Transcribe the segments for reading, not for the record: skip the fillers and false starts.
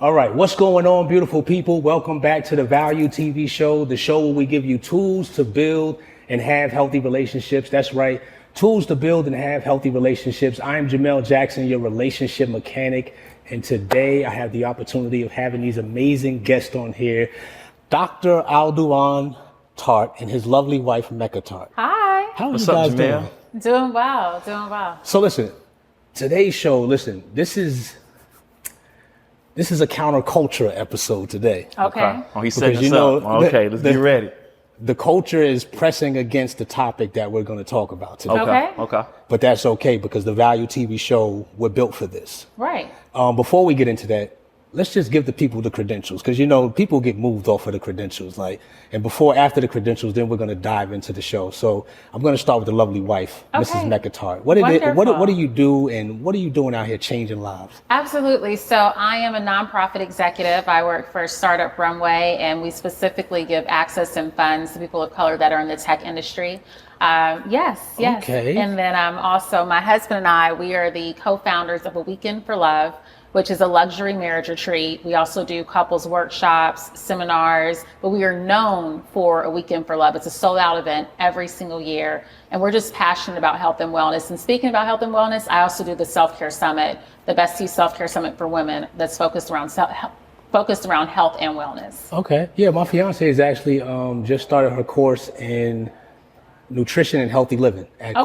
All right, what's going on, beautiful people? Welcome back to the Value TV Show, the show where we give you tools to build and have healthy relationships. That's right, tools to build and have healthy relationships. I'm Jamel Jackson, your relationship mechanic, and today I have the opportunity of having these amazing guests on here, Dr. Aduan Tartt and his lovely wife, Mecca Tartt. Hi. How are you guys doing? Doing well, doing well. So listen, today's show, this is a counterculture episode today. Okay. Oh, he's setting us up. Okay, let's get ready. The culture is pressing against the topic that we're going to talk about today. Okay. But that's okay because the Value TV Show, we're built for this. Right. Before we get into that, let's just give the people the credentials because, people get moved off of the credentials. And after the credentials, then we're going to dive into the show. So I'm going to start with the lovely wife, Okay. Mrs. Mecca Tartt. What do you do and what are you doing out here changing lives? Absolutely. So I am a nonprofit executive. I work for Startup Runway, and we specifically give access and funds to people of color that are in the tech industry. Yes. Okay. And then also my husband and I, we are the co-founders of A Weekend for Love, which is a luxury marriage retreat. We also do couples workshops, seminars, but we are known for A Weekend for Love. It's a sold out event every single year. And we're just passionate about health and wellness. And speaking about health and wellness, I also do the Self-Care Summit, the Bestie Self-Care Summit for women that's focused around health and wellness. Okay. Yeah, my fiance has actually just started her course in nutrition and healthy living at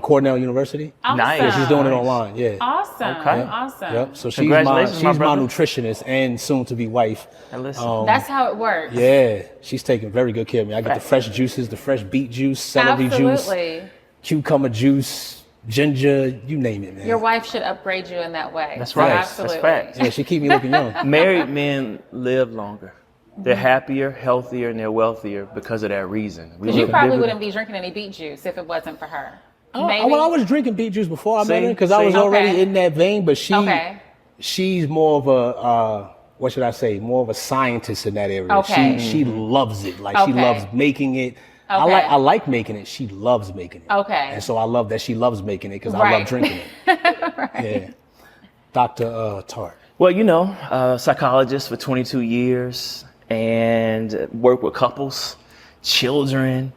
Cornell University. Awesome. Nice. Yeah, she's doing it online. Yeah. Awesome. Okay. Awesome. Yep. So she's Congratulations, my brother. nutritionist and soon to be wife. Hey, listen. That's how it works. Yeah, she's taking very good care of me. I get the fresh juices, the fresh beet juice, celery Absolutely. juice, cucumber juice, ginger, you name it, man. Your wife should upgrade you in that way. That's right. Absolutely. That's fact. Yeah, she keep me looking young. Married men live longer. They're happier, healthier, and they're wealthier because of that reason. Because you probably wouldn't be drinking any beet juice if it wasn't for her. Maybe. Well, I was drinking beet juice before I met her because I See? was already Okay. in that vein, but Okay. she's more of a, what should I say, more of a scientist in that area. Okay. She loves it. She Okay. loves making it. Okay. I like making it. She loves making it. Okay. And so I love that she loves making it because I Right. love drinking it. Yeah. Dr. Tartt. Well, psychologist for 22 years and work with couples, children,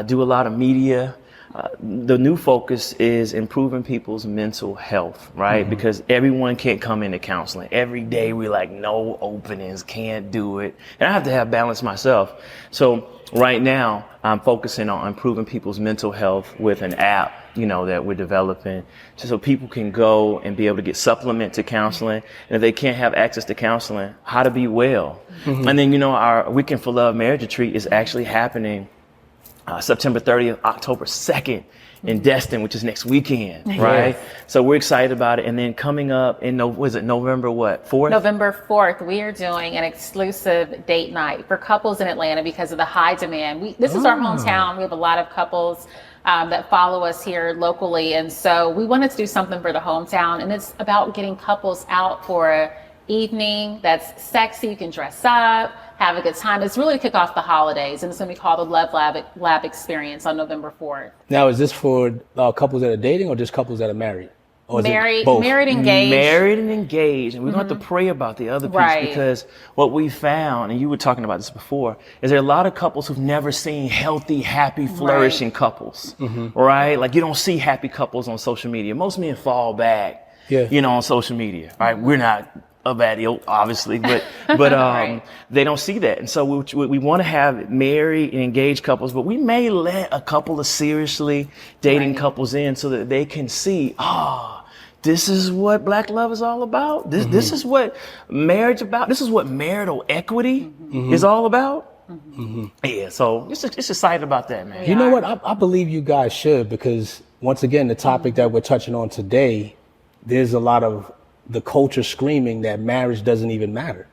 do a lot of media. The new focus is improving people's mental health, right? Mm-hmm. Because everyone can't come into counseling. Every day we're like, no openings, can't do it. And I have to have balance myself. So right now I'm focusing on improving people's mental health with an app, that we're developing just so people can go and be able to get supplement to counseling. And if they can't have access to counseling, how to be well. Mm-hmm. And then, our Weekend for Love marriage retreat is actually happening September 30th, October 2nd in Destin, which is next weekend, right? Yes. So we're excited about it. And then coming up in November 4th? November 4th, we are doing an exclusive date night for couples in Atlanta because of the high demand. This is our hometown. We have a lot of couples that follow us here locally. And so we wanted to do something for the hometown. And it's about getting couples out for an evening that's sexy. You can dress up, have a good time. It's really to kick off the holidays. And it's going to be called the Love Lab Experience on November 4th. Now, is this for couples that are dating or just couples that are married? Or is it both? Married, engaged. Married and engaged. And we don't have to pray about the other piece Right. because what we found, and you were talking about this before, is there are a lot of couples who've never seen healthy, happy, flourishing couples, right? Like you don't see happy couples on social media. Most men fall back, on social media, right? We're not of that ilk, obviously, but Right. they don't see that. And so we want to have married and engaged couples, but we may let a couple of seriously dating Right. couples in so that they can see, this is what Black love is all about. This is what marriage about. This is what marital equity is all about. Yeah, so just excited about that, man. You know what? I believe you guys should because, once again, the topic that we're touching on today, there's a lot of the culture screaming that marriage doesn't even matter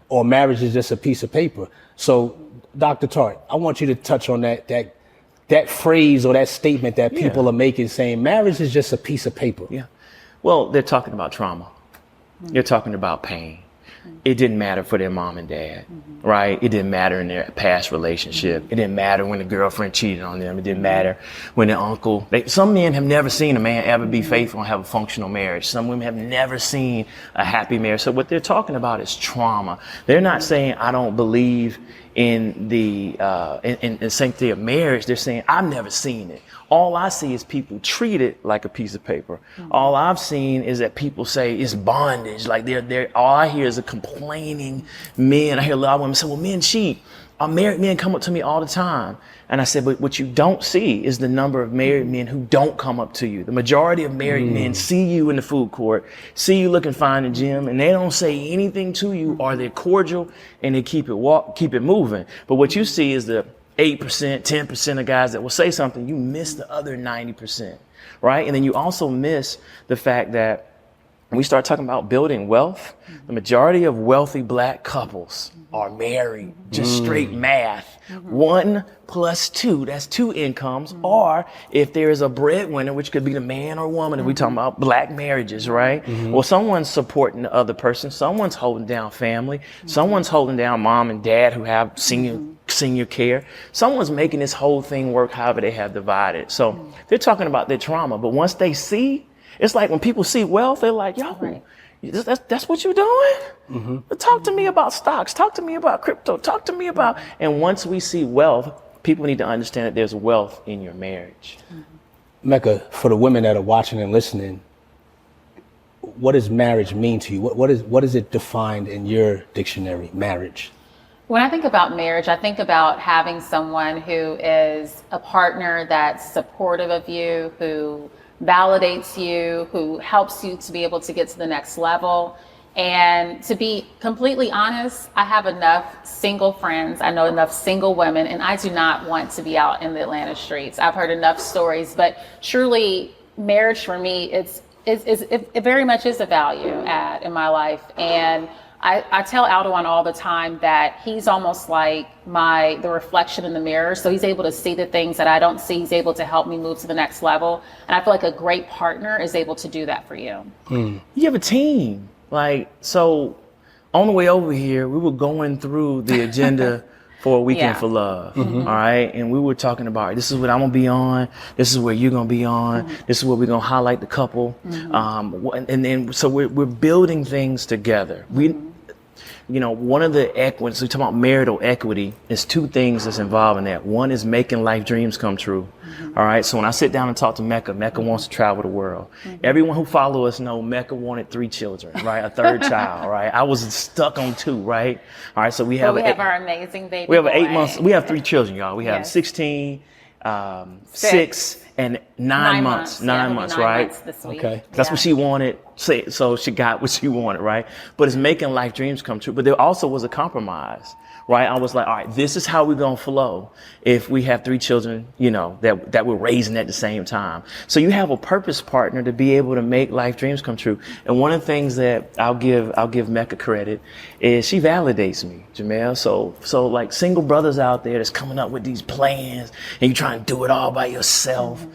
or marriage is just a piece of paper. So, Dr. Tartt, I want you to touch on that phrase or that statement that people are making saying marriage is just a piece of paper. Yeah. Well, they're talking about trauma. They're talking about pain. it didn't matter for their mom and dad, right? It didn't matter in their past relationship. It didn't matter when the girlfriend cheated on them. It didn't matter when their uncle. Some men have never seen a man ever be faithful and have a functional marriage. Some women have never seen a happy marriage. So what they're talking about is trauma. They're not saying, I don't believe in the sanctity of marriage. They're saying, I've never seen it. All I see is people treat it like a piece of paper. All I've seen is that people say it's bondage. Like they're all I hear is a complaining men. I hear a lot of women say, well, men cheat. Married men come up to me all the time. And I said, but what you don't see is the number of married men who don't come up to you. The majority of married men see you in the food court, see you looking fine in the gym, and they don't say anything to you, or they're cordial and they keep it moving. But what you see is the 8%, 10% of guys that will say something. You miss the other 90%, right? And then you also miss the fact that when we start talking about building wealth, the majority of wealthy black couples are married, just straight math. 1 + 2, that's 2 incomes. Or if there is a breadwinner, which could be the man or woman, if we're talking about black marriages, right? Well, someone's supporting the other person. Someone's holding down family. Someone's holding down mom and dad who have senior care. Someone's making this whole thing work however they have divided. So they're talking about their trauma. But once they see, it's like when people see wealth, they're like, yo, that's what you're doing? Talk to me about stocks. Talk to me about crypto. Talk to me about... And once we see wealth, people need to understand that there's wealth in your marriage. Mecca, for the women that are watching and listening, what does marriage mean to you? What is it defined in your dictionary, marriage? When I think about marriage, I think about having someone who is a partner that's supportive of you, who validates you, who helps you to be able to get to the next level. And to be completely honest, I have enough single friends. I know enough single women, and I do not want to be out in the Atlanta streets. I've heard enough stories, but truly marriage for me, it very much is a value add in my life. And I tell Aduan all the time that he's almost like the reflection in the mirror. So he's able to see the things that I don't see. He's able to help me move to the next level. And I feel like a great partner is able to do that for you. You have a team. Like, so on the way over here, we were going through the agenda for a weekend for love. All right. And we were talking about, this is what I'm going to be on. This is where you're going to be on. This is where we're going to highlight the couple. And then, so we're building things together. One of the equities, we talk about marital equity, is 2 things that's involved in that. One is making life dreams come true. All right. So when I sit down and talk to Mecca, Mecca wants to travel the world. Everyone who follows us know Mecca wanted 3 children, right? A 3rd child, right? I was stuck on 2, right? All right. So we have our amazing baby. We have 8 months. We have 3 children, y'all. We have 16, 6, and 9 months. 9 months, right? Months this week. Okay. That's what she wanted. So she got what she wanted, right? But it's making life dreams come true. But there also was a compromise, right? I was like, all right, this is how we're going to flow if we have 3 children, that we're raising at the same time. So you have a purpose partner to be able to make life dreams come true. And one of the things that I'll give Mecca credit is she validates me, Jamel. So like single brothers out there that's coming up with these plans and you trying to do it all by yourself,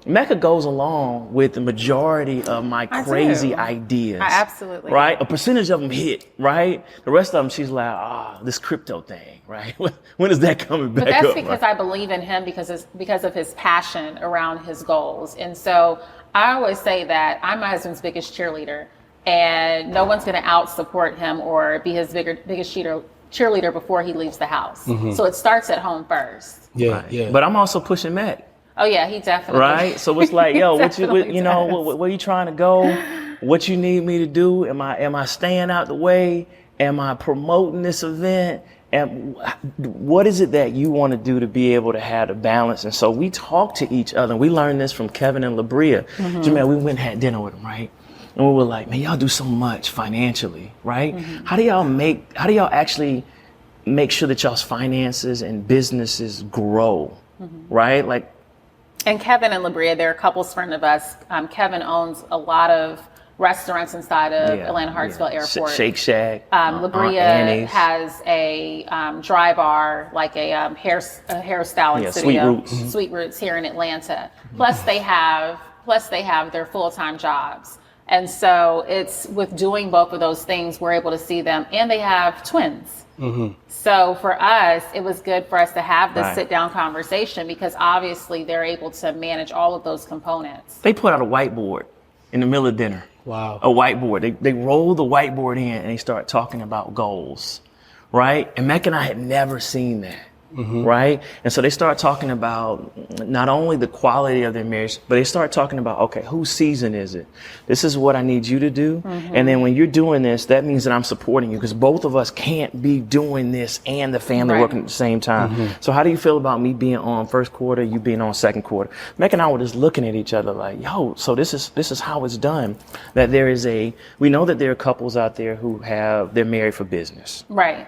Mecca goes along with the majority of my crazy ideas. Absolutely. Right? A percentage of them hit, right? The rest of them, she's like, this crypto thing, right? When is that coming back up? But that's because I believe in him because of his passion around his goals. And so I always say that I'm my husband's biggest cheerleader, and no one's going to out support him or be his biggest cheerleader before he leaves the house. So it starts at home first. Yeah, right. yeah. But I'm also pushing Mac. Oh yeah, he definitely. Right. So it's like, yo, where you trying to go? What you need me to do? Am I staying out the way? Am I promoting this event? And what is it that you want to do to be able to have the balance? And so we talk to each other. We learned this from Kevin and Labria. Jamel, we went and had dinner with them, right? And we were like, man, y'all do so much financially, right? How do y'all actually make sure that y'all's finances and businesses grow, right? Like. And Kevin and Labria, they're a couples friend of us. Kevin owns a lot of restaurants inside of Atlanta Hartsfield Airport. Shake Shack. Labria has a dry bar, like a hairstyling studio. Sweet Roots here in Atlanta. Plus they have their full-time jobs. And so it's with doing both of those things, we're able to see them, and they have twins. So for us, it was good for us to have this sit down conversation, because obviously they're able to manage all of those components. They put out a whiteboard in the middle of dinner. Wow. A whiteboard. They roll the whiteboard in and they start talking about goals, right? And Mecca and I had never seen that. Right? And so they start talking about not only the quality of their marriage, but they start talking about, okay, whose season is it? This is what I need you to do. And then when you're doing this, that means that I'm supporting you, because both of us can't be doing this and the family working at the same time. So how do you feel about me being on first quarter, you being on second quarter? Mecca and I were just looking at each other like, yo, so this is how it's done. That we know that there are couples out there who they're married for business. Right.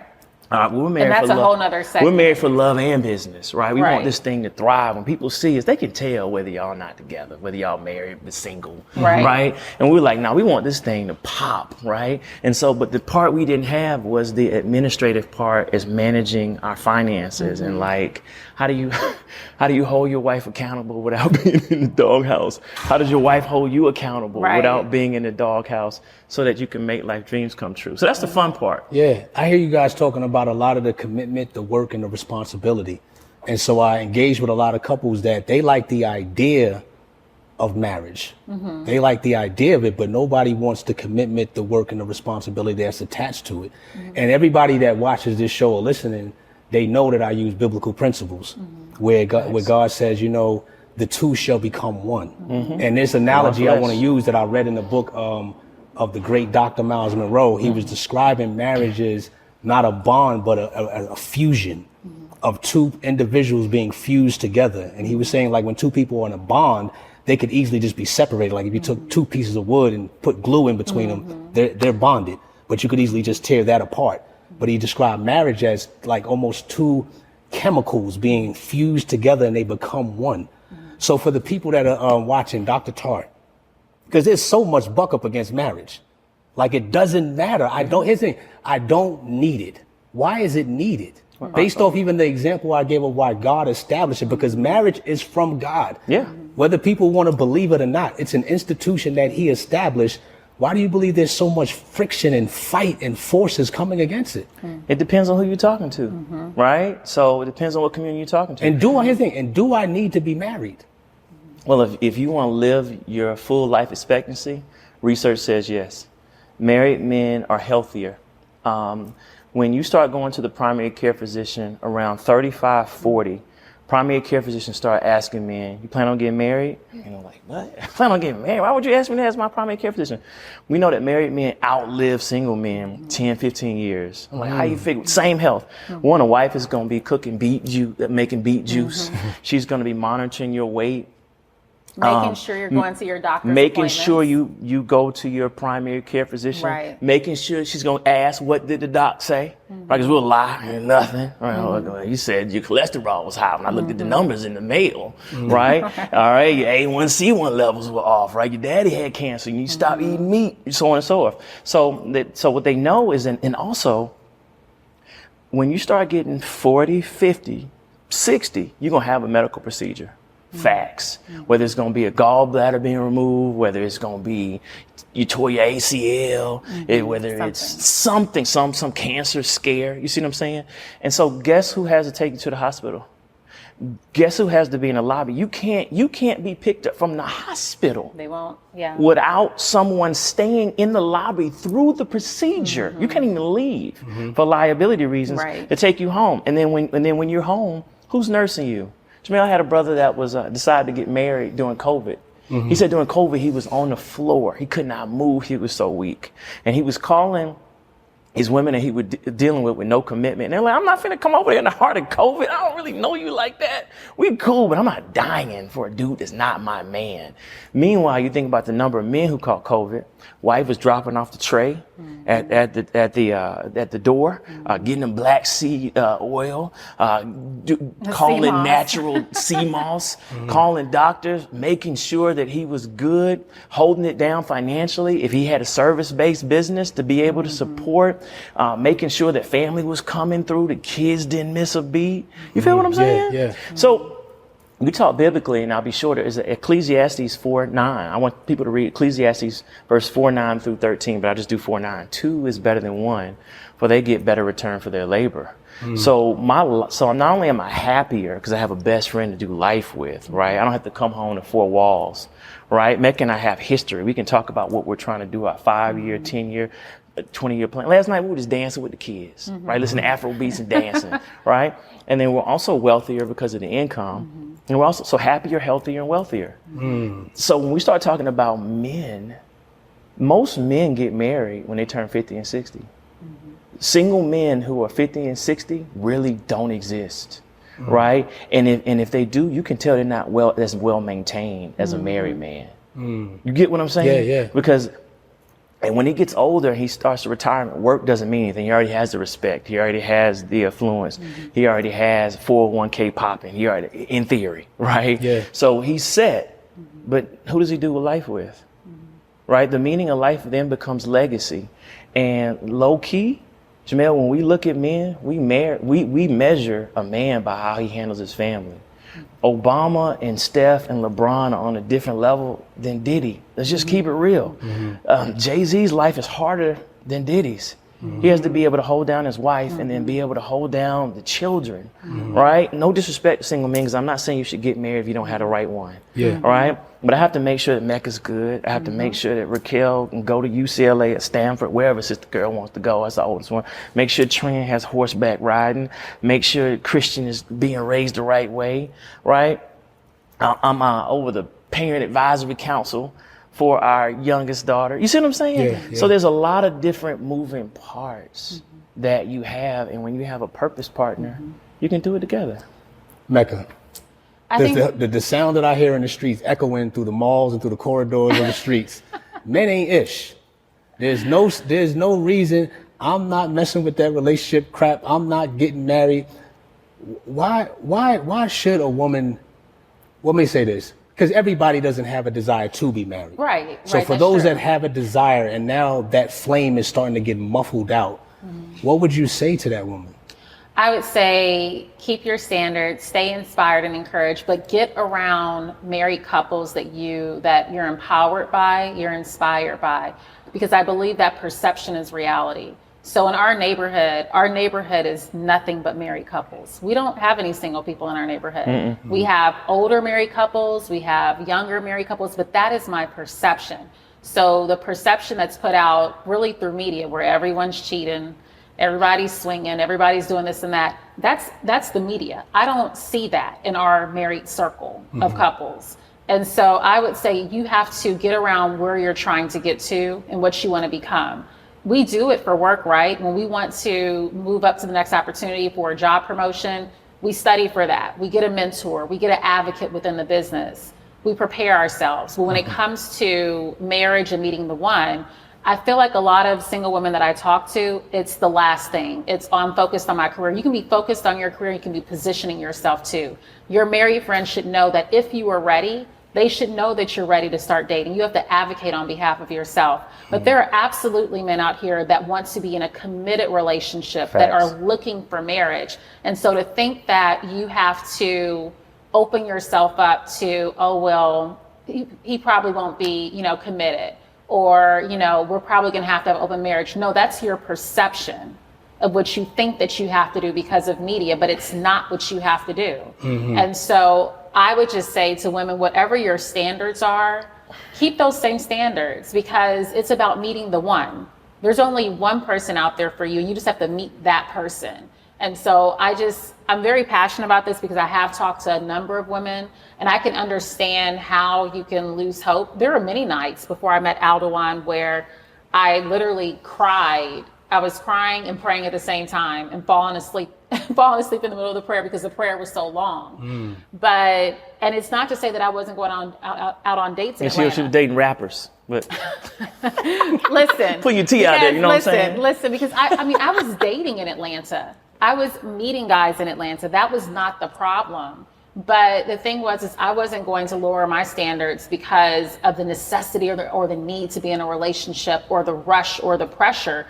We're married and that's for a whole nother segment. We're married for love and business, right? We want this thing to thrive. When people see us, they can tell whether y'all not together, whether y'all married but single, right? And we're like, no, we want this thing to pop, right? And so, but the part we didn't have was the administrative part, is managing our finances and like, how do you hold your wife accountable without being in the doghouse? How does your wife hold you accountable without being in the doghouse, so that you can make life dreams come true? So that's the fun part. Yeah, I hear you guys talking about a lot of the commitment, the work, and the responsibility. And so I engage with a lot of couples that they like the idea of marriage. They like the idea of it, but nobody wants the commitment, the work, and the responsibility that's attached to it. And everybody that watches this show or listening, they know that I use biblical principles where God says, you know, the two shall become one. And this analogy I want to use that I read in the book of the great Dr. Miles Monroe, he was describing marriage as not a bond, but a fusion of two individuals being fused together. And he was saying, like, when two people are in a bond, they could easily just be separated. Like if you took two pieces of wood and put glue in between them, they're bonded, but you could easily just tear that apart. But he described marriage as like almost two chemicals being fused together and they become one. So for the people that are watching Dr. Tartt, because there's so much buck up against marriage. Like it doesn't matter. Here's the thing, I don't need it. Why is it needed? Based off even the example I gave of why God established it, because marriage is from God. Yeah. Whether people want to believe it or not, it's an institution that he established. Why do you believe there's so much friction and fight and forces coming against it? It depends on who you're talking to, right? So it depends on what community you're talking to. And do I need to be married? Well, if you want to live your full life expectancy, research says yes. Married men are healthier. When you start going to the primary care physician around 35, 40, primary care physicians start asking men, you plan on getting married? And I'm like, what? I plan on getting married? Why would you ask me to ask my primary care physician? We know that married men outlive single men 10, 15 years. I'm like, how you figure? Same health. One, a wife is going to be cooking making beet juice. She's going to be monitoring your weight. Making sure you're going to your doctor's making appointments. sure you go to your primary care physician. Right. Making sure she's going to ask, what did the doc say? Right, because we'll lie and nothing. Right, you said your cholesterol was high when I looked at the numbers in the mail. Right? All right, your A1C1 levels were off. Right, your daddy had cancer. You need to stop eating meat, so on and so forth. So what they know is, and also, when you start getting 40, 50, 60, you're going to have a medical procedure. Facts. Whether it's going to be a gallbladder being removed, whether it's going to be you tore your ACL, whether it's something, some cancer scare. You see what I'm saying? And so guess who has to take you to the hospital? Guess who has to be in the lobby? You can't be picked up from the hospital. They won't, yeah. Without someone staying in the lobby through the procedure. You can't even leave for liability reasons to take you home. And then when you're home, who's nursing you? Jamel, I had a brother that was decided to get married during COVID. He said during COVID, he was on the floor. He could not move. He was so weak. And he was calling his women that he was dealing with no commitment. And they're like, I'm not finna come over here in the heart of COVID. I don't really know you like that. We cool, but I'm not dying for a dude that's not my man. Meanwhile, you think about the number of men who caught COVID. Wife was dropping off the tray at the door, getting them black seed oil, calling natural sea moss, calling doctors, making sure that he was good, holding it down financially if he had a service-based business to be able to support, making sure that family was coming through, the kids didn't miss a beat. You feel what I'm saying? Yeah. So we talk biblically, and I'll be shorter, is Ecclesiastes 4:9. I want people to read Ecclesiastes verse 4:9 through 13, but I'll just do 4:9. 2 is better than 1, for they get better return for their labor. So not only am I happier because I have a best friend to do life with, right? I don't have to come home to 4 walls, right? Mecca and I have history. We can talk about what we're trying to do, our 5-year, 10-year, 20-year plan. Last night we were just dancing with the kids, right? Listening to Afro beats and dancing, right? And then we're also wealthier because of the income. And we're also so happier, healthier, and wealthier. So when we start talking about men, most men get married when they turn 50 and 60. Single men who are 50 and 60 really don't exist, right? And if they do, you can tell they're not as well maintained as a married man. You get what I'm saying? Yeah. Because and when he gets older and he starts to retirement, work doesn't mean anything. He already has the respect. He already has the affluence. He already has 401k popping. He already, in theory, right? Yeah. So he's set. But who does he do life with? Right? The meaning of life then becomes legacy. And low key, Jamel, when we look at men, we measure a man by how he handles his family. Obama and Steph and LeBron are on a different level than Diddy. Let's just keep it real. Jay-Z's life is harder than Diddy's. He has to be able to hold down his wife and then be able to hold down the children, right? No disrespect to single men, because I'm not saying you should get married if you don't have the right one, all right? But I have to make sure that Mecca's good. I have to make sure that Raquel can go to UCLA or Stanford, wherever sister girl wants to go. That's the oldest one. Make sure Trent has horseback riding. Make sure Christian is being raised the right way, right? I'm over the parent advisory council for our youngest daughter. You see what I'm saying? Yeah. So there's a lot of different moving parts that you have. And when you have a purpose partner, you can do it together. Mecca, I think the sound that I hear in the streets echoing through the malls and through the corridors of the streets, men ain't ish. There's no reason. I'm not messing with that relationship crap. I'm not getting married. Why should a woman, let me say this, because everybody doesn't have a desire to be married. Right. So for those that have a desire and now that flame is starting to get muffled out, what would you say to that woman? I would say keep your standards, stay inspired and encouraged, but get around married couples that you're empowered by, you're inspired by, because I believe that perception is reality. So in our neighborhood is nothing but married couples. We don't have any single people in our neighborhood. We have older married couples, we have younger married couples, but that is my perception. So the perception that's put out really through media, where everyone's cheating, everybody's swinging, everybody's doing this and that, that's the media. I don't see that in our married circle of couples. And so I would say you have to get around where you're trying to get to and what you want to become. We do it for work, right? When we want to move up to the next opportunity for a job promotion, we study for that. We get a mentor, we get an advocate within the business. We prepare ourselves. But when it comes to marriage and meeting the one, I feel like a lot of single women that I talk to, it's the last thing. I'm focused on my career. You can be focused on your career. You can be positioning yourself too. Your married friends should know that if you are ready, they should know that you're ready to start dating. You have to advocate on behalf of yourself. But there are absolutely men out here that want to be in a committed relationship, that are looking for marriage. And so to think that you have to open yourself up to, oh, well, he probably won't be, committed, or, we're probably going to have open marriage. No, that's your perception of what you think that you have to do because of media, but it's not what you have to do. And so I would just say to women, whatever your standards are, keep those same standards, because it's about meeting the one. There's only one person out there for you. You just have to meet that person. And so I'm very passionate about this because I have talked to a number of women, and I can understand how you can lose hope. There were many nights before I met Aduan where I literally cried. I was crying and praying at the same time and falling asleep in the middle of the prayer because the prayer was so long. And it's not to say that I wasn't going out on dates in Atlanta. She was dating rappers. But listen, put your tea out there, you know what I'm saying? Listen, because I was dating in Atlanta. I was meeting guys in Atlanta. That was not the problem. But the thing was, I wasn't going to lower my standards because of the necessity or the need to be in a relationship, or the rush or the pressure.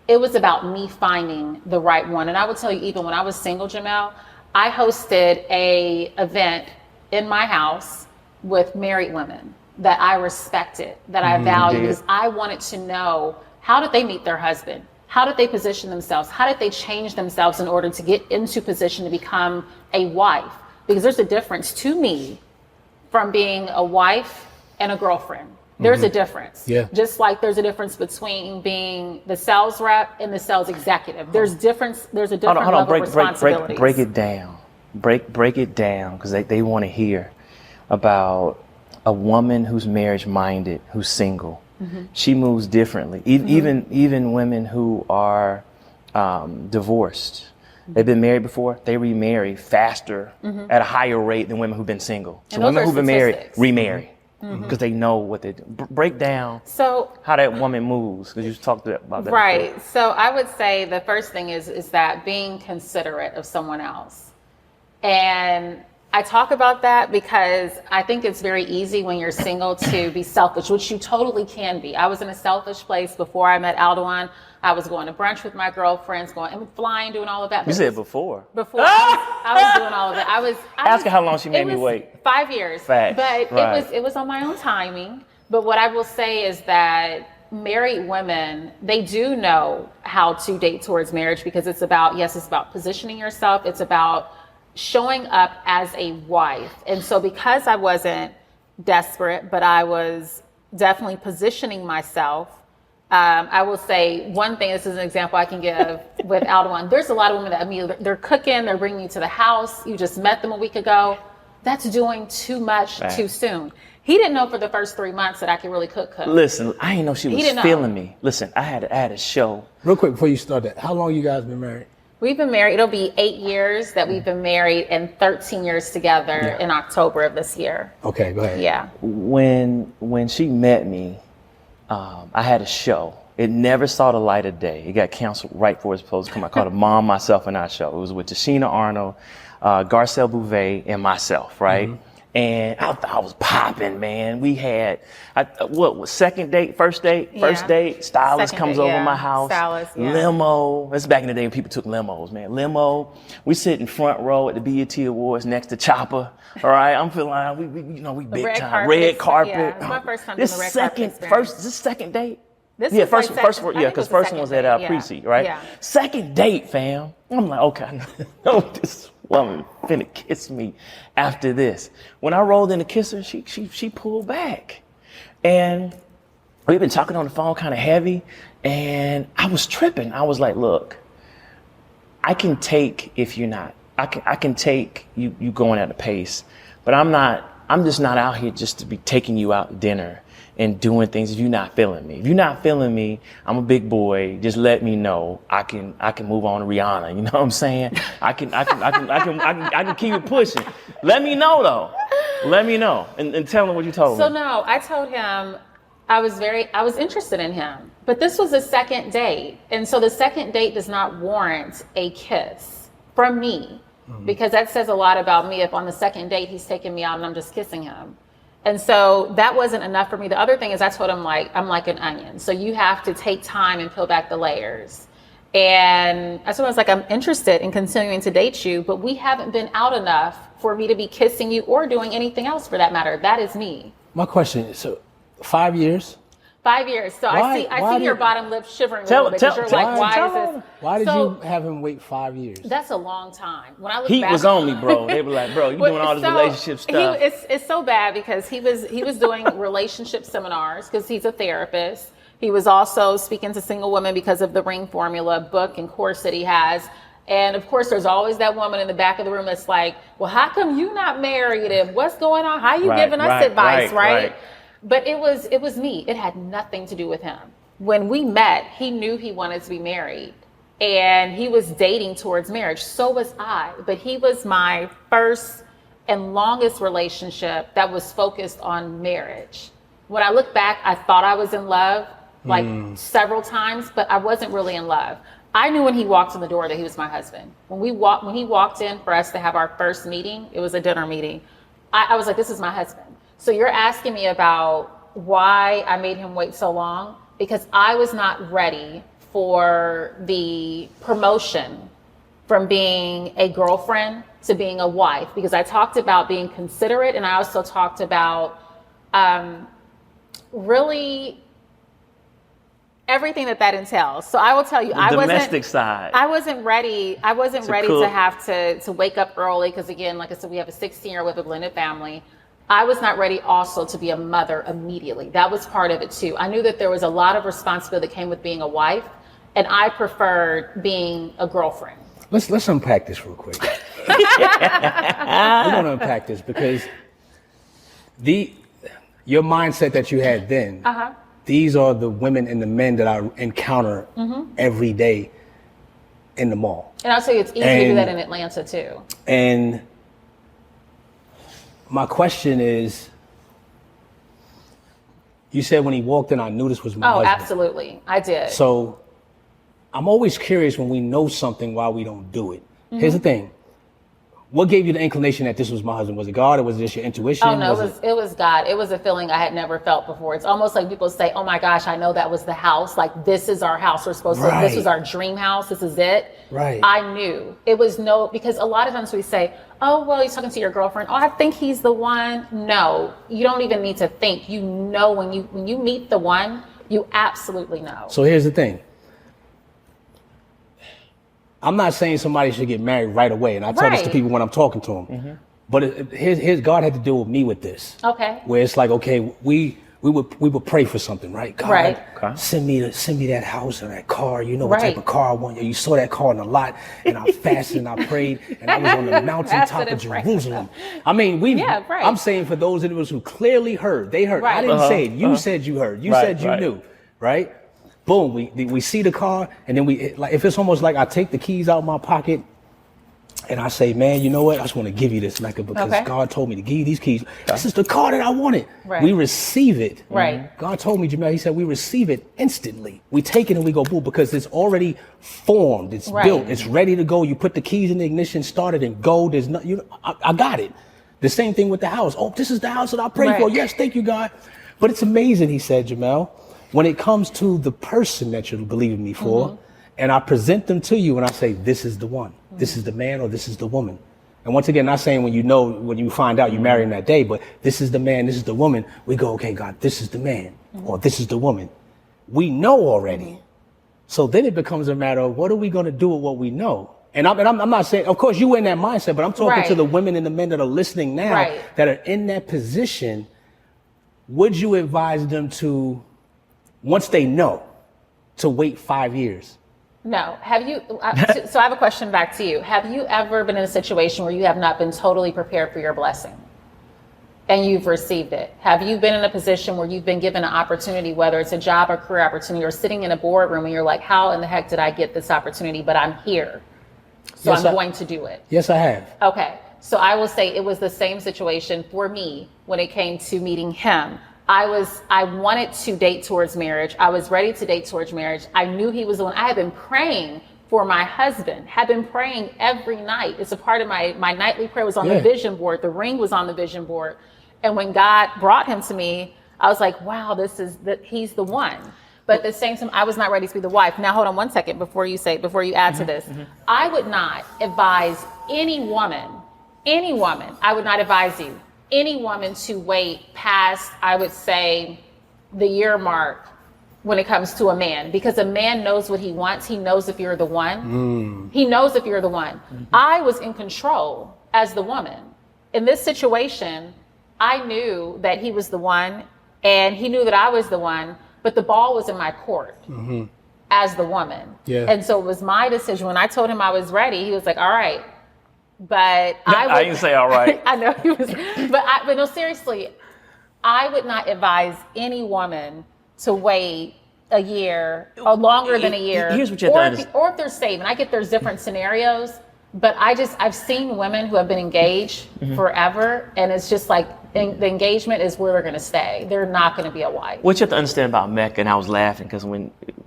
It was about me finding the right one. And I would tell you, even when I was single, Jamel, I hosted a event in my house with married women that I respected, that I valued, because I wanted to know, how did they meet their husband? How did they position themselves? How did they change themselves in order to get into position to become a wife? Because there's a difference to me from being a wife and a girlfriend. There's a difference. Yeah. Just like there's a difference between being the sales rep and the sales executive. There's a different level of responsibilities. Break it down. Break it down, because they want to hear about a woman who's marriage minded, who's single. She moves differently. Even women who are divorced. They've been married before, they remarry faster at a higher rate than women who've been single. So women who've been married remarry because they know what they do. Break down how that woman moves, because you talked about that. Right. Before. So I would say the first thing is that being considerate of someone else. And I talk about that because I think it's very easy when you're single to be selfish, which you totally can be. I was in a selfish place before I met Aduan. I was going to brunch with my girlfriends, flying, doing all of that. You said before. Before I was doing all of that. Ask her how long she made me wait. 5 years. Facts. But it was on my own timing. But what I will say is that married women, they do know how to date towards marriage, because it's about positioning yourself. It's about showing up as a wife. And so because I wasn't desperate, but I was definitely positioning myself, I will say one thing, this is an example I can give with Aduan. There's a lot of women that, they're cooking, they're bringing you to the house. You just met them a week ago. That's doing too much too soon. He didn't know for the first 3 months that I could really cook. Listen, I didn't know she was feeling me. Listen, I had a show. Real quick before you start that, how long you guys been married? We've been married. It'll be 8 years that we've been married, and 13 years together in October of this year. Okay, go ahead. Yeah. When she met me, I had a show. It never saw the light of day. It got canceled right before it was supposed to come out. I called it Mom, Myself, and I show. It was with Tashina Arnold, Garcelle Bouvet, and myself, right? And I thought I was popping, man. We had, second date, first date? First date, stylist comes over my house. Stylist, limo. That's back in the day when people took limos, man. Limo. We sit in front row at the BET Awards next to Chopper. All right, I'm feeling like we big time. Red carpet. Yeah, it's my first time doing the red carpet experience. This second date? This first one was at Precinct, right? Yeah. Second date, fam. I'm like, okay, I know this woman finna kiss me after this. When I rolled in to kiss her, she pulled back. And we've been talking on the phone kind of heavy, and I was tripping. I was like, look, I can take if you're not. I can take you going at a pace, but I'm just not out here just to be taking you out to dinner and doing things if you're not feeling me. If you're not feeling me, I'm a big boy. Just let me know. I can move on to Rihanna. You know what I'm saying? I can keep it pushing. Let me know though. Let me know and tell him what you told me. So no, I told him I was interested in him, but this was a second date, and so the second date does not warrant a kiss from me, because that says a lot about me if on the second date he's taking me out and I'm just kissing him. And so that wasn't enough for me. The other thing is I told him, I'm like an onion. So you have to take time and peel back the layers. And I told him, I'm interested in continuing to date you, but we haven't been out enough for me to be kissing you or doing anything else for that matter. That is me. My question is, so 5 years? 5 years. So I see your bottom lip shivering a little bit, because you're like, why is this? Why did you have him wait 5 years? That's a long time. When I look Heat back, was on me, bro. They were like, bro, you doing all this relationship stuff. It's so bad because he was doing relationship seminars because he's a therapist. He was also speaking to single women because of the Ring Formula book and course that he has. And of course, there's always that woman in the back of the room that's like, well, how come you not married? And what's going on? How you giving us advice, right? But it was me. It had nothing to do with him. When we met, he knew he wanted to be married, and he was dating towards marriage. So was I. But he was my first and longest relationship that was focused on marriage. When I look back, I thought I was in love several times, but I wasn't really in love. I knew when he walked in the door that he was my husband. When he walked in for us to have our first meeting, it was a dinner meeting. I was like, this is my husband. So you're asking me about why I made him wait so long? Because I was not ready for the promotion from being a girlfriend to being a wife, because I talked about being considerate, and I also talked about really everything that entails. So I will tell you, the domestic side. I wasn't ready. I wasn't ready to have to wake up early, because again, like I said, we have a 16-year-old with a blended family. I was not ready also to be a mother immediately. That was part of it too. I knew that there was a lot of responsibility that came with being a wife, and I preferred being a girlfriend. Let's unpack this real quick. We're gonna unpack this because your mindset that you had then, these are the women and the men that I encounter every day in the mall. And I'll tell you, it's easy to do that in Atlanta too. And my question is, you said when he walked in, I knew this was my husband. Oh, absolutely. I did. So I'm always curious when we know something why we don't do it. Here's the thing. What gave you the inclination that this was my husband? Was it God, or was it just your intuition? Oh, no, it was God. It was a feeling I had never felt before. It's almost like people say, oh my gosh, I know that was the house. Like, this is our house. We're supposed to, this was our dream house. This is it. Right. I knew. It was because a lot of times we say, oh, well, he's talking to your girlfriend. Oh, I think he's the one. No, you don't even need to think. You know, when you meet the one, you absolutely know. So here's the thing. I'm not saying somebody should get married right away, and I tell this to people when I'm talking to them. But here's God had to deal with me with this. Okay. Where it's like, okay, we would pray for something, right? God, send me that house or that car. You know what type of car I want. You saw that car in the lot, and I fasted and I prayed, and I was on the mountaintop of Jerusalem. I mean, I'm saying for those individuals who clearly heard, they heard. I didn't say it. You said you heard. You said you knew, right? Boom, we see the car, and then if it's almost like I take the keys out of my pocket and I say, man, you know what? I just want to give you this, Mecca, because God told me to give you these keys. This is the car that I wanted. We receive it. God told me, Jamel, he said, we receive it instantly. We take it and we go, boom, because it's already formed. It's built. It's ready to go. You put the keys in the ignition, start it, and go. There's no, I got it. The same thing with the house. Oh, this is the house that I prayed for. Yes, thank you, God. But it's amazing, he said, Jamel, when it comes to the person that you're believing me for, and I present them to you and I say, this is the one, this is the man, or this is the woman. And once again, not saying when you find out you marry him that day, but this is the man, this is the woman. We go, okay, God, this is the man, or this is the woman. We know already. So then it becomes a matter of what are we going to do with what we know? And I'm not saying, of course, you were in that mindset, but I'm talking to the women and the men that are listening now that are in that position. Would you advise them to, once they know, to wait 5 years? No. Have you, so I have a question back to you. Have you ever been in a situation where you have not been totally prepared for your blessing and you've received it? Have you been in a position where you've been given an opportunity, whether it's a job or career opportunity, or sitting in a boardroom and you're like, how in the heck did I get this opportunity? But I'm here, so I'm going to do it. Yes, I have. Okay. So I will say it was the same situation for me when it came to meeting him. I wanted to date towards marriage. I was ready to date towards marriage. I knew he was the one. I had been praying for my husband, had been praying every night. It's a part of my nightly prayer was on the vision board. The ring was on the vision board. And when God brought him to me, I was like, wow, he's the one. But at the same time, I was not ready to be the wife. Now, hold on one second before you add to this. I would not advise any woman, I would not advise you, any woman to wait past, I would say, the year mark when it comes to a man, because a man knows what he wants. He knows if you're the one. He knows if you're the one. I was in control as the woman. In this situation, I knew that he was the one and he knew that I was the one, but the ball was in my court as the woman. And so it was my decision. When I told him I was ready, he was like, all right. But I didn't say all right. I know he was, but no, seriously, I would not advise any woman to wait a year or longer than a year. Here's what you have to understand. Or if they're saving. I get there's different scenarios, but I've seen women who have been engaged forever, and it's just like the engagement is where we're going to stay. They're not going to be a wife. What you have to understand about Mecca, and I was laughing because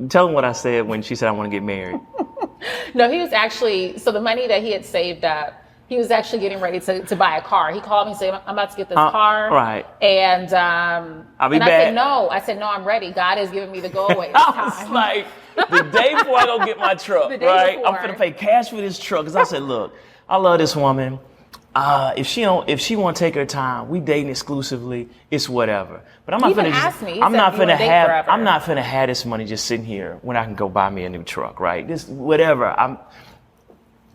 tell them what I said when she said I want to get married. No, he was actually, so the money that he had saved up, he was actually getting ready to buy a car. He called me and said, I'm about to get this car. Right. And I'll be back. I said, no, I'm ready. God has given me the go away. I was like, the day before I go get my truck, right? I'm going to pay cash for this truck. Because I said, look, I love this woman. If she want to take her time, we dating exclusively. It's whatever. But I'm not He even finna asked me. He I'm said, not "You wanna finna date have. forever?" I'm not finna have this money just sitting here when I can go buy me a new truck, right? This whatever.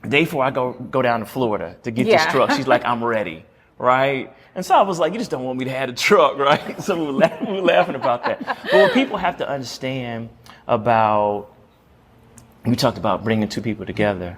Day before I go down to Florida to get this truck, she's like, I'm ready, right? And so I was like, you just don't want me to have a truck, right? So we were laughing about that. But what people have to understand about, we talked about bringing two people together.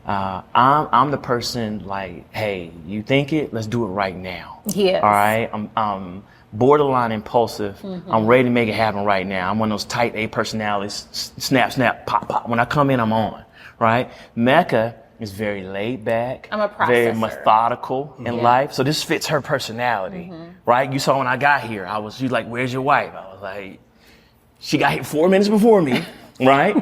I'm the person like, hey, you think it? Let's do it right now. Yes. All right. I'm borderline impulsive. I'm ready to make it happen right now. I'm one of those type A personalities. Snap, snap, pop, pop. When I come in, I'm on. Right. Mecca is very laid back. I'm a processor. Very methodical in life. So this fits her personality. Right. You saw when I got here, she's like, where's your wife? I was like, she got here 4 minutes before me. Right.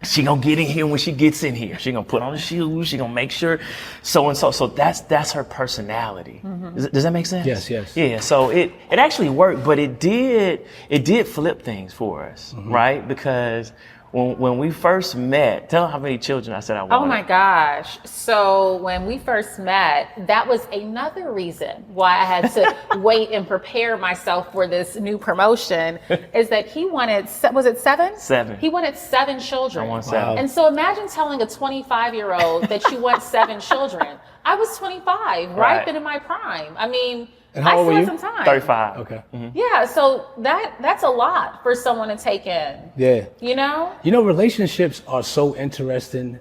She gonna get in here when she gets in here. She gonna put on the shoes. She gonna make sure so and so. So that's her personality. Does that make sense? Yes, yes. Yeah. So it actually worked, but it did flip things for us, right? Because when we first met, tell them how many children I said I wanted. Oh my gosh. So when we first met, that was another reason why I had to wait and prepare myself for this new promotion, is that he wanted, was it 7? 7. He wanted 7 children. I want 7. Wow. And so imagine telling a 25-year-old that you want 7 children. I was 25, right? And in my prime. I mean, And how old I were still you? had some time. 35. Okay. Yeah, so that's a lot for someone to take in. Yeah. You know? You know, relationships are so interesting,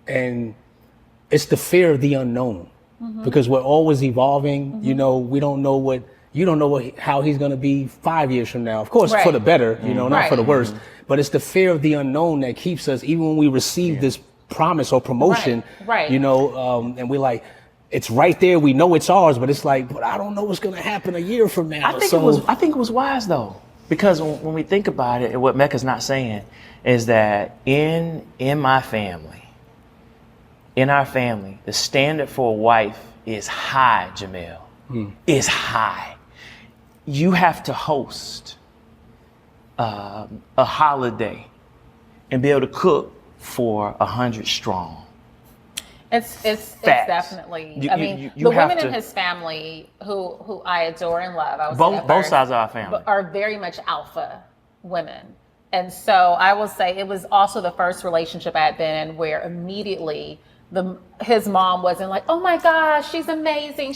and it's the fear of the unknown because we're always evolving. You know, you don't know how he's going to be 5 years from now. Of course, for the better, you know, not for the worst, but it's the fear of the unknown that keeps us, even when we receive this promise or promotion, Right. you know, and we're like, it's right there. We know it's ours, but it's like, but I don't know what's going to happen a year from now. I think it was wise though, because when we think about it, and what Mecca's not saying is that in my family, in our family, the standard for a wife is high, Jamel. Is high. You have to host a holiday and be able to cook for 100 strong. It's definitely. You I mean, you the have women to- in his family who I adore and love, I would say that both first, sides of our family. are very much alpha women. And so I will say it was also the first relationship I had been in where immediately his mom wasn't like, oh my gosh, she's amazing.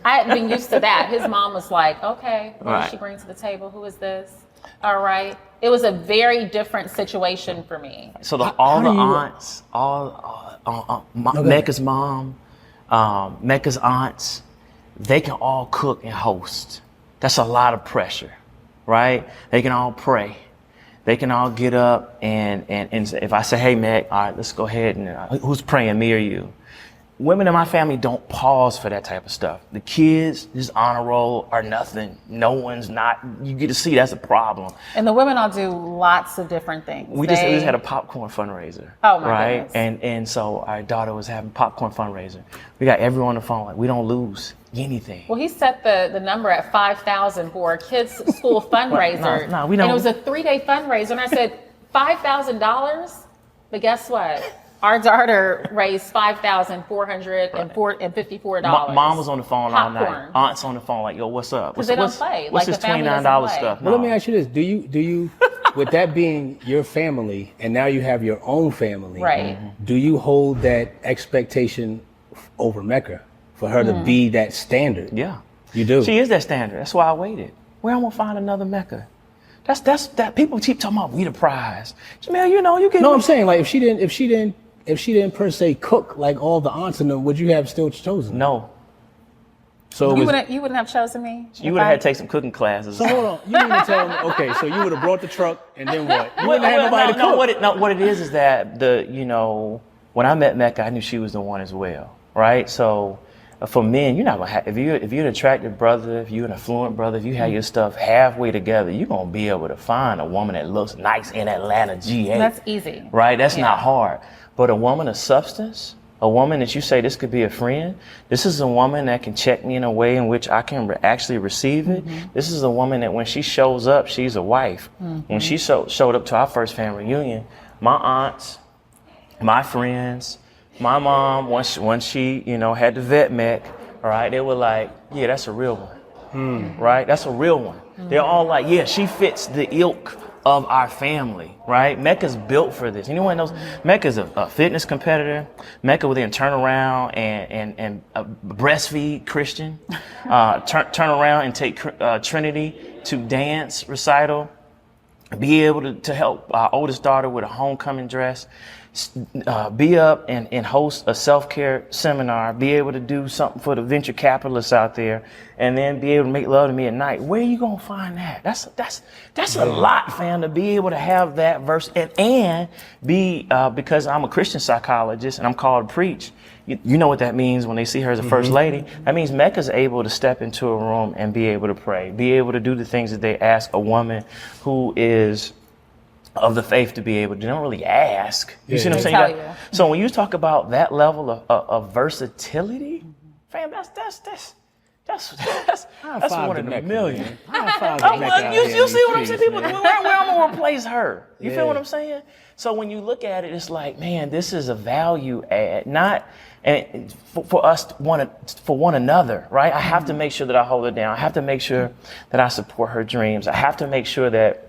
I hadn't been used to that. His mom was like, okay, what does she bring to the table? Who is this? All right. It was a very different situation for me. So all the aunts, Mecca's mom, Mecca's aunts, they can all cook and host. That's a lot of pressure, right? They can all pray. They can all get up and if I say, hey, Meg, all right, let's go ahead and who's praying, me or you? Women in my family don't pause for that type of stuff. The kids, this honor roll are nothing. No one's not, you get to see that's a problem. And the women all do lots of different things. We just had a popcorn fundraiser. Oh my right? goodness. And so our daughter was having popcorn fundraiser. We got everyone on the phone, like, we don't lose anything. Well, he set the number at 5,000 for a kids' school fundraiser. No, we don't. And it was a 3-day fundraiser. And I said, $5,000? But guess what? Our daughter raised $5,454. Mom was on the phone all Popcorn. night. Aunt's on the phone, like, yo, what's up? Because they don't play. What's Like, this the family doesn't $29 play. stuff? Well, let me ask you this: Do you, with that being your family, and now you have your own family, Right. Do you hold that expectation over Mecca for her to be that standard? Yeah. You do. She is that standard. That's why I waited. Where I'm gonna find another Mecca? That's people keep talking about we the prize. Jamel, you know, you can. No, I'm saying, like, if she didn't per se cook like all the aunts in them, would you have still chosen? No. So You wouldn't have chosen me? You would have had to take some cooking classes. So hold on, you mean to tell me? Okay, so you would have brought the truck, and then what? You wouldn't have nobody to cook. What it is that when I met Mecca, I knew she was the one as well, right? So for men, you're not gonna have, if you're an attractive brother, if you're an affluent brother, if you have your stuff halfway together, you're gonna be able to find a woman that looks nice in Atlanta, GA. That's easy. Right? That's not hard. But a woman of substance, a woman that you say this could be a friend, this is a woman that can check me in a way in which I can actually receive it. This is a woman that when she shows up, she's a wife. When she showed up to our first family reunion, my aunts, my friends, my mom, once she, had the vet mech, all right, they were like, yeah, that's a real one, right? That's a real one. They're all like, yeah, she fits the ilk of our family, right? Mecca's built for this. Anyone knows Mecca's a fitness competitor. Mecca will then turn around and breastfeed Christian, turn around and take Trinity to dance recital, be able to help our oldest daughter with a homecoming dress, be up and host a self-care seminar, be able to do something for the venture capitalists out there, and then be able to make love to me at night. Where are you gonna find that? That's a lot, fam, to be able to have that verse and be because I'm a Christian psychologist and I'm called to preach. You know what that means when they see her as a first lady. That means Mecca's able to step into a room and be able to pray, be able to do the things that they ask a woman who is of the faith to be able to. They don't really ask. You see what I'm saying? So when you talk about that level of versatility, fam, that's one in a million. You see what I'm saying? People, where I'm gonna replace her? You feel what I'm saying? So when you look at it, it's like, man, this is a value add, not and for us for one another, right? I have to make sure that I hold her down. I have to make sure that I support her dreams. I have to make sure that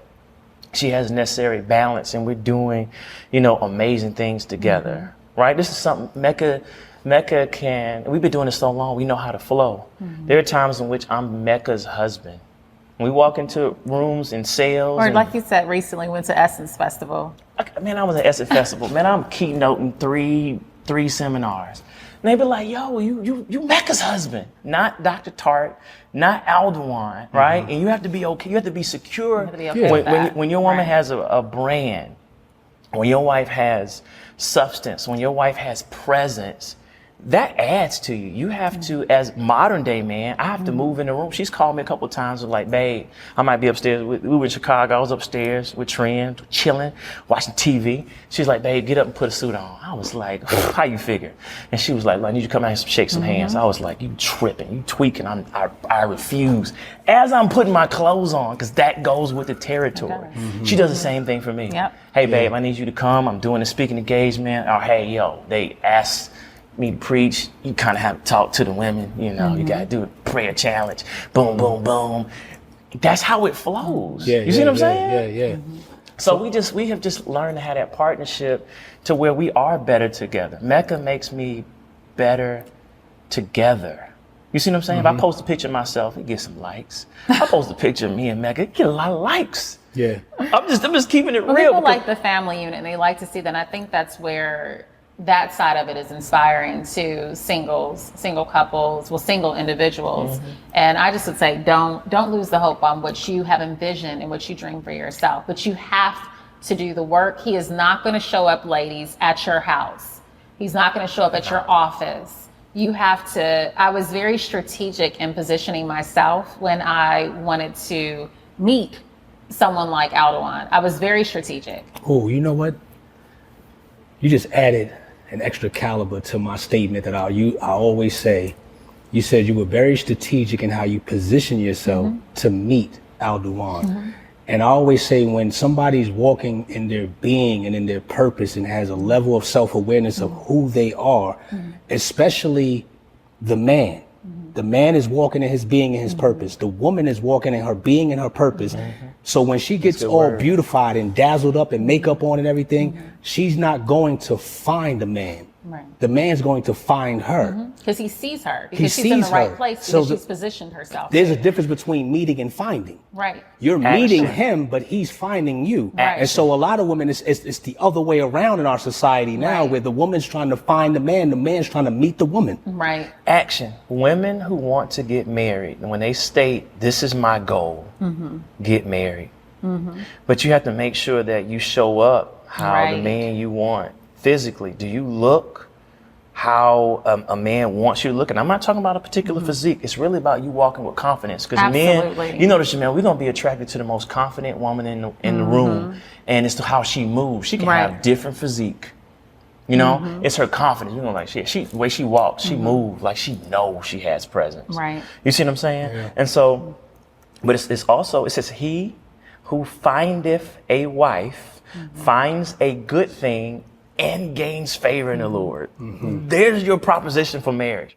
she has necessary balance, and we're doing, amazing things together, right? This is something Mecca can. We've been doing this so long. We know how to flow. There are times in which I'm Mecca's husband. When we walk into rooms and sales, or like you said, recently went to Essence Festival. Man, I was at Essence Festival. Man, I'm keynoting three seminars. And they be like, yo, you Mecca's husband, not Dr. Tartt, not Aduan, right? And you have to be okay. You have to be secure. When your woman has a brand, when your wife has substance, when your wife has presence, that adds to you. You have to, as modern day man, I have to move in the room. She's called me a couple of times, like, babe, I might be upstairs. We were in Chicago. I was upstairs with Trend, chilling, watching TV. She's like, babe, get up and put a suit on. I was like, how you figure? And she was like, I need you to come out and shake some hands. I was like, you tripping, you tweaking. I refuse. As I'm putting my clothes on, because that goes with the territory. She does the same thing for me. Hey, babe, I need you to come. I'm doing a speaking engagement. Or, hey, yo, they asked me to preach. You kind of have to talk to the women, you got to do a prayer challenge. Boom, boom, boom. That's how it flows. You see what I'm saying? Yeah. So we have just learned to have that partnership to where we are better together. Mecca makes me better together. You see what I'm saying? If I post a picture of myself, it gets some likes. I post a picture of me and Mecca, it get a lot of likes. Yeah. I'm just keeping it real. People like the family unit, and they like to see that. And I think that's where that side of it is inspiring to single couples, single individuals. And I just would say, don't lose the hope on what you have envisioned and what you dream for yourself. But you have to do the work. He is not going to show up, ladies, at your house. He's not going to show up at your office. You have to. I was very strategic in positioning myself when I wanted to meet someone like Aduan. I was very strategic. Oh, you know what? You just added an extra caliber to my statement that I always say. You said you were very strategic in how you position yourself to meet Aduan. And I always say, when somebody's walking in their being and in their purpose and has a level of self-awareness of who they are, especially the man. The man is walking in his being and his purpose. The woman is walking in her being and her purpose. So when she gets all beautified and dazzled up and makeup on and everything, she's not going to find the man. The man's going to find her. Because he sees her. Because she's in the right place. Because she's positioned herself. There's a difference between meeting and finding. Right. You're meeting him, but he's finding you. And so a lot of women, it's the other way around in our society now, where the woman's trying to find the man's trying to meet the woman. Right. Action. Women who want to get married, when they state, this is my goal, get married. But you have to make sure that you show up how the man you want physically. Do you look how a man wants you to look? And I'm not talking about a particular physique. It's really about you walking with confidence. Because men, you notice, Jamel, we're going to be attracted to the most confident woman in the room. And it's to how she moves. She can have different physique. It's her confidence. Like she the way she walks, she moves like she knows she has presence. Right. You see what I'm saying? Yeah. And so, but it's also, it says, he who findeth a wife finds a good thing and gains favor in the Lord. There's your proposition for marriage.